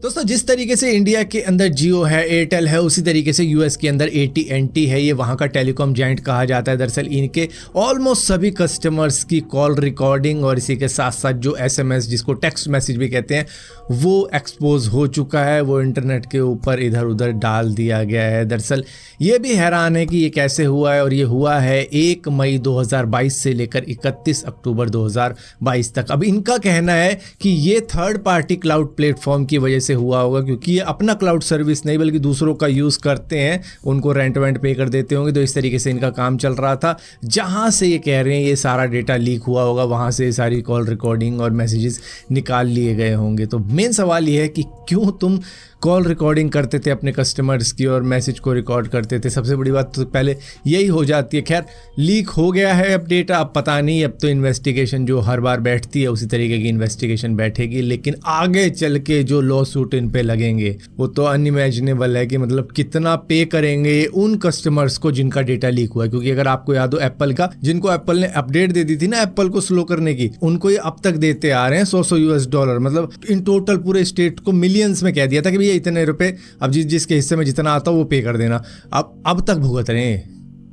दोस्तों जिस तरीके से इंडिया के अंदर जियो है, एयरटेल है, उसी तरीके से यूएस के अंदर AT&T है। ये वहाँ का टेलीकॉम जायंट कहा जाता है। दरअसल इनके ऑलमोस्ट सभी कस्टमर्स की कॉल रिकॉर्डिंग और इसी के साथ साथ जो SMS, जिसको टेक्स्ट मैसेज भी कहते हैं, वो एक्सपोज हो चुका है, वो इंटरनेट के ऊपर इधर उधर डाल दिया गया है। दरअसल ये भी हैरान है कि ये कैसे हुआ है, और ये हुआ है 1 मई 2022 से लेकर 31 अक्टूबर 2022 तक। अब इनका कहना है कि ये थर्ड पार्टी क्लाउड प्लेटफॉर्म की वजह से हुआ होगा, क्योंकि ये अपना क्लाउड सर्विस नहीं बल्कि दूसरों का यूज़ करते हैं, उनको रेंट वेंट पे कर देते होंगे, तो इस तरीके से इनका काम चल रहा था। जहां से ये कह रहे हैं ये सारा डेटा लीक हुआ होगा, वहां से सारी कॉल रिकॉर्डिंग और मैसेजेस निकाल लिए गए होंगे। तो मेन सवाल ये है कि क्यों तुम कॉल रिकॉर्डिंग करते थे अपने कस्टमर्स की और मैसेज को रिकॉर्ड करते थे? सबसे बड़ी बात तो पहले यही हो जाती है। खैर लीक हो गया है अब डेटा, अब पता नहीं, अब तो इन्वेस्टिगेशन जो हर बार बैठती है उसी तरीके की इन्वेस्टिगेशन बैठेगी, लेकिन आगे चल के जो लॉ सूट इन पे लगेंगे वो तो अनइमेजिनेबल है कि मतलब कितना पे करेंगे उन कस्टमर्स को जिनका डेटा लीक हुआ है। क्योंकि अगर आपको याद हो एप्पल का, जिनको एप्पल ने अपडेट दे दी थी ना एप्पल को स्लो करने की, उनको ये अब तक देते आ रहे हैं $100 मतलब इन टोटल पूरे स्टेट को मिलियंस में कह दिया था कि भैया इतने रुपए अब जिसके हिस्से में जितना आता वो पे कर देना। अब तक भुगत रहे हैं।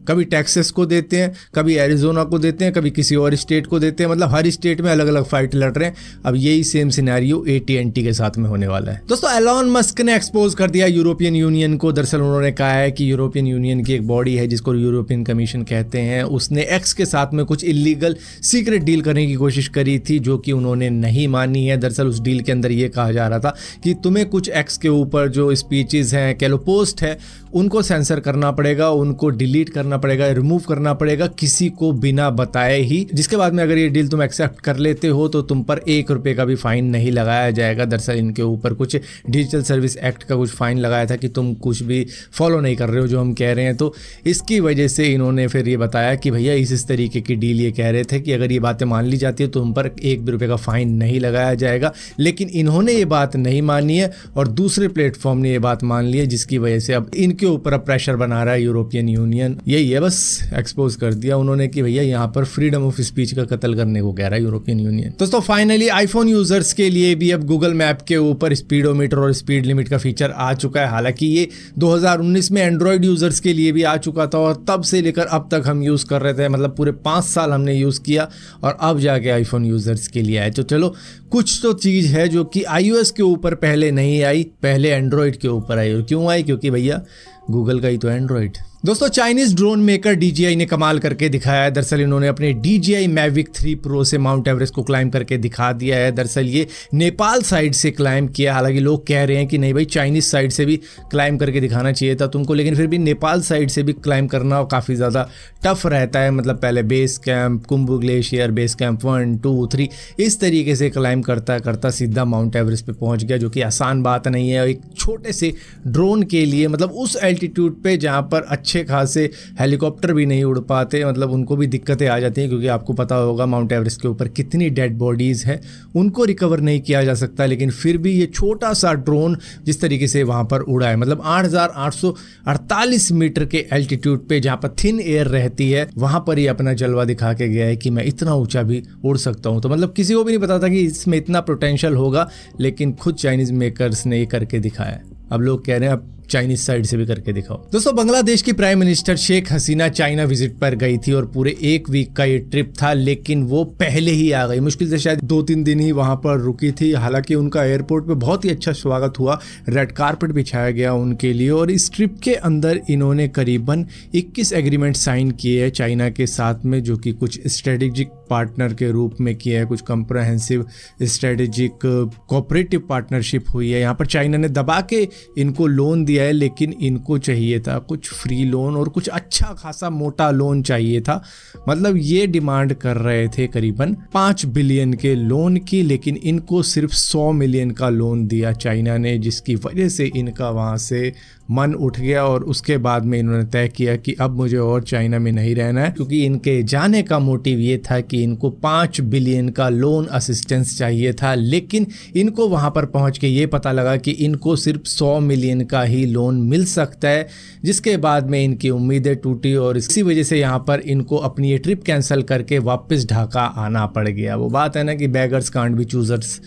कभी टेक्सास को देते हैं, कभी एरिजोना को देते हैं, कभी किसी और स्टेट को देते हैं, मतलब हर स्टेट में अलग अलग फाइट लड़ रहे हैं। अब यही सेम सिनेरियो AT&T के साथ में होने वाला है। दोस्तों एलॉन मस्क ने एक्सपोज कर दिया यूरोपियन यूनियन को। दरअसल उन्होंने कहा है कि यूरोपियन यूनियन की एक बॉडी है जिसको यूरोपियन कमीशन कहते हैं, उसने एक्स के साथ में कुछ इलीगल सीक्रेट डील करने की कोशिश करी थी, जो कि उन्होंने नहीं मानी है। दरअसल उस डील के अंदर ये कहा जा रहा था कि तुम्हें कुछ एक्स के ऊपर जो स्पीचेस हैं, कह लो पोस्ट है, उनको सेंसर करना पड़ेगा, उनको डिलीट करना पड़ेगा, रिमूव करना पड़ेगा किसी को बिना बताए ही। जिसके बाद में अगर ये डील तुम एक्सेप्ट कर लेते हो तो तुम पर ₹1 का भी फाइन नहीं लगाया जाएगा। दरअसल इनके ऊपर कुछ डिजिटल सर्विस एक्ट का कुछ फाइन लगाया था कि तुम कुछ भी फॉलो नहीं कर रहे हो जो हम कह रहे हैं। तो इसकी वजह से इन्होंने फिर ये बताया कि भैया इस तरीके की डील ये कह रहे थे कि अगर ये बातें मान ली जाती है तो तुम पर ₹1 का फाइन नहीं लगाया जाएगा। लेकिन इन्होंने ये बात नहीं मानी है और दूसरे प्लेटफॉर्म ने ये बात मान ली है, जिसकी वजह से अब इनके ऊपर प्रेशर बना रहा है यूरोपियन यूनियन। यही है, बस एक्सपोज कर दिया उन्होंने कि भैया यहाँ पर फ्रीडम ऑफ स्पीच का कत्ल करने को कह रहा है यूरोपियन यूनियन। दोस्तों फाइनली आईफोन यूजर्स के लिए भी अब गूगल मैप के ऊपर स्पीडोमीटर और स्पीड लिमिट का फीचर आ चुका है। हालांकि ये 2019 में एंड्रॉयड यूजर्स के लिए भी आ चुका था और तब से लेकर अब तक हम यूज कर रहे थे, मतलब पूरे 5 साल हमने यूज किया और अब जाके आईफोन यूजर्स के लिए आए। तो चलो कुछ तो चीज है जो कि iOS के ऊपर पहले नहीं आई, पहले एंड्रॉयड के ऊपर आई। और क्यों आई? क्योंकि भैया गूगल का ही तो एंड्रॉयड। दोस्तों चाइनीज ड्रोन मेकर DJI ने कमाल करके दिखाया है। दरअसल इन्होंने अपने DJI Mavic 3 Pro से माउंट एवरेस्ट को क्लाइम करके दिखा दिया है। दरअसल ये नेपाल साइड से क्लाइम किया। हालांकि लोग कह रहे हैं कि नहीं भाई चाइनीज साइड से भी क्लाइम करके दिखाना चाहिए था तुमको, लेकिन फिर भी नेपाल साइड से भी क्लाइम करना काफ़ी ज़्यादा टफ रहता है। मतलब पहले base camp, Khumbu glacier, base camp 1, 2, 3 इस तरीके से क्लाइम करता करता सीधा माउंट एवरेस्ट पे पहुंच गया, जो कि आसान बात नहीं है एक छोटे से ड्रोन के लिए। मतलब उस एल्टीट्यूड पे जहाँ पर अच्छे खासे हेलीकॉप्टर भी नहीं उड़ पाते, मतलब उनको भी दिक्कतें आ जाती हैं। क्योंकि आपको पता होगा माउंट एवरेस्ट के ऊपर कितनी डेड बॉडीज़ हैं, उनको रिकवर नहीं किया जा सकता। लेकिन फिर भी ये छोटा सा ड्रोन जिस तरीके से वहाँ पर उड़ा है, मतलब 8,848 मीटर के एल्टीट्यूड पे जहाँ पर थिन एयर रहती है, वहाँ पर ये अपना जलवा दिखा के गया है कि मैं इतना ऊंचा भी उड़ सकता हूँ। तो मतलब किसी को भी नहीं पता था कि इसमें इतना पोटेंशियल होगा, लेकिन खुद चाइनीज मेकर्स ने ये करके दिखाया। अब लोग कह रहे हैं अब चाइनीज साइड से भी करके दिखाओ। दोस्तों बांग्लादेश की prime minister Sheikh Hasina China visit पर गई थी और पूरे 1 वीक का ये ट्रिप था, लेकिन वो पहले ही आ गई। मुश्किल से शायद 2-3 दिन ही वहां पर रुकी थी। हालांकि उनका एयरपोर्ट पे बहुत ही अच्छा स्वागत हुआ, रेड कारपेट बिछाया गया उनके लिए। और इस ट्रिप के अंदर इन्होंने करीबन 21 एग्रीमेंट साइन किए हैं चाइना के साथ में, जो कि कुछ स्ट्रेटेजिक पार्टनर के रूप में किया है, कुछ कंप्रहेंसिव स्ट्रेटेजिक कोऑपरेटिव पार्टनरशिप हुई है। यहाँ पर चाइना ने दबा के इनको लोन दिया है, लेकिन इनको चाहिए था कुछ फ्री लोन और कुछ अच्छा खासा मोटा लोन चाहिए था। मतलब ये डिमांड कर रहे थे करीबन 5 बिलियन के लोन की, लेकिन इनको सिर्फ 100 मिलियन का लोन दिया चाइना ने, जिसकी वजह से इनका वहाँ से मन उठ गया। और उसके बाद में इन्होंने तय किया कि अब मुझे और चाइना में नहीं रहना है, क्योंकि इनके जाने का मोटिव ये था कि इनको 5 बिलियन का लोन असिस्टेंस चाहिए था। लेकिन इनको वहां पर पहुंच के ये पता लगा कि इनको सिर्फ 100 मिलियन का ही लोन मिल सकता है, जिसके बाद में इनकी उम्मीदें टूटी और इसी वजह से यहाँ पर इनको अपनी ये ट्रिप कैंसिल करके वापस ढाका आना पड़ गया। वो बात है ना कि बेगर्स कांट बी चूजर्स,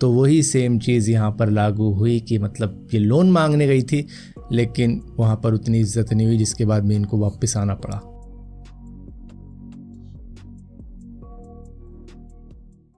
तो वही सेम चीज़ यहाँ पर लागू हुई कि मतलब ये लोन मांगने गई थी, लेकिन वहाँ पर उतनी इज्जत नहीं हुई, जिसके बाद में इनको वापस आना पड़ा।